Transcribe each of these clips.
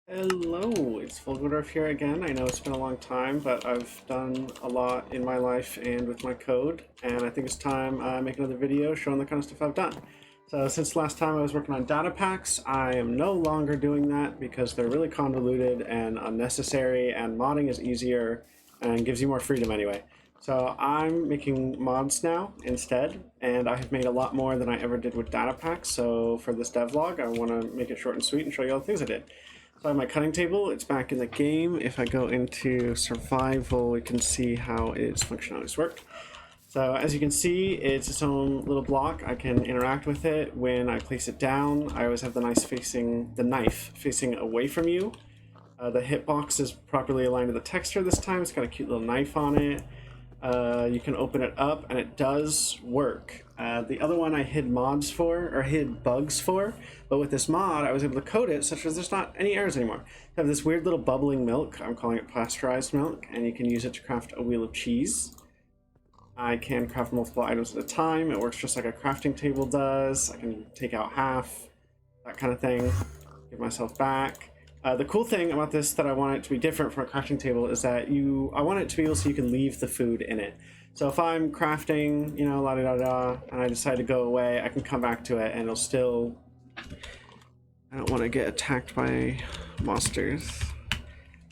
Hello, it's Volgodorf here again. I know it's been a long time, but I've done a lot in my life and with my code, and I think it's time I make another video showing the kind of stuff I've done. So since last time I was working on datapacks, I am no longer doing that because they're really convoluted and unnecessary, and modding is easier and gives you more freedom anyway. So I'm making mods now instead, and I have made a lot more than I ever did with datapacks. So for this devlog, I want to make it short and sweet and show you all the things I did. So I have my cutting table, it's back in the game. If I go into survival, we can see how its functionalities work. So as you can see, it's its own little block. I can interact with it when I place it down. I always have the knife facing away from you. The hitbox is properly aligned to the texture this time. It's got a cute little knife on it. You can open it up and it does work. The other one I hid bugs for, but with this mod I was able to code it such that there's not any errors anymore. I have this weird little bubbling milk, I'm calling it pasteurized milk, and you can use it to craft a wheel of cheese. I can craft multiple items at a time. It works just like a crafting table does. I can take out half, that kind of thing, give myself back. The cool thing about this that I want it to be different from a crafting table is that I want it to be able so you can leave the food in it. So if I'm crafting, you know, la-da-da-da, and I decide to go away, I can come back to it and it'll still... I don't want to get attacked by monsters.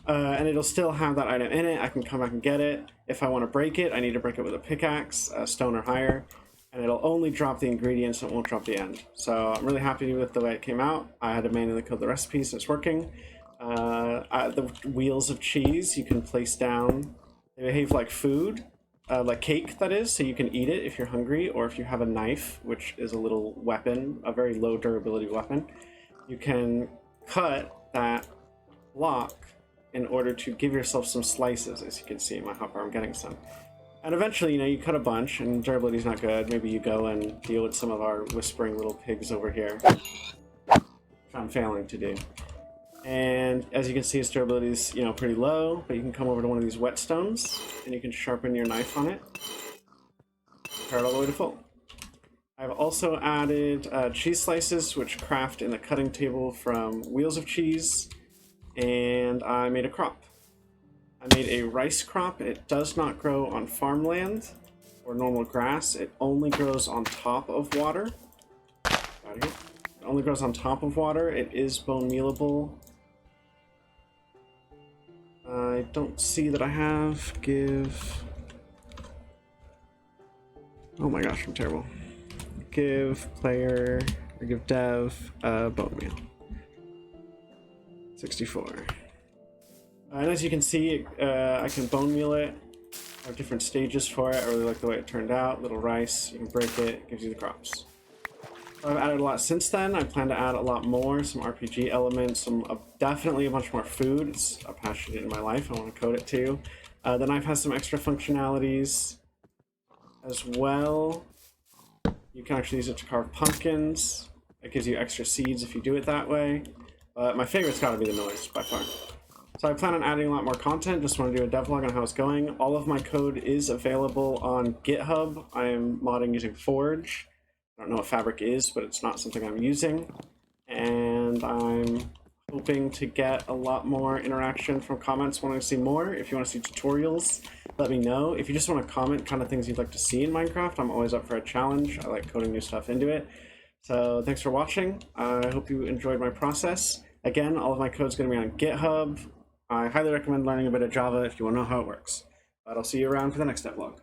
And it'll still have that item in it. I can come back and get it. If I want to break it, I need to break it with a pickaxe, stone or higher. And it'll only drop the ingredients, it won't drop the end. So I'm really happy with the way it came out. I had to manually code the recipes, it's working. The wheels of cheese you can place down. They behave like food, like cake that is, so you can eat it if you're hungry, or if you have a knife, which is a little weapon, a very low durability weapon. You can cut that block in order to give yourself some slices, as you can see in my hopper, I'm getting some. And eventually, you know, you cut a bunch and durability's not good. Maybe you go and deal with some of our whispering little pigs over here, which I'm failing to do. And as you can see, its durability is, you know, pretty low, but you can come over to one of these whetstones and you can sharpen your knife on it, tear it all the way to full. I've also added cheese slices, which craft in the cutting table from wheels of cheese, and I made a crop. I made a rice crop. It does not grow on farmland or normal grass. It only grows on top of water. Out of here. It only grows on top of water. It is bone mealable. I don't see that I have. Oh my gosh, I'm terrible. Give player, or give dev, bone meal. 64. And as you can see, I can bone meal it. I have different stages for it. I really like the way it turned out. Little rice, you can break it, it gives you the crops. So I've added a lot since then. I plan to add a lot more, some RPG elements, definitely a bunch more food. It's a passion in my life, I want to code it too. The knife has some extra functionalities as well. You can actually use it to carve pumpkins. It gives you extra seeds if you do it that way. But my favorite's got to be the noise, by far. So I plan on adding a lot more content, just want to do a devlog on how it's going. All of my code is available on GitHub. I am modding using Forge. I don't know what Fabric is, but it's not something I'm using. And I'm hoping to get a lot more interaction from comments wanting to see more. If you want to see tutorials, let me know. If you just want to comment kind of things you'd like to see in Minecraft, I'm always up for a challenge. I like coding new stuff into it. So thanks for watching. I hope you enjoyed my process. Again, all of my code's going to be on GitHub. I highly recommend learning a bit of Java if you want to know how it works. But I'll see you around for the next devlog.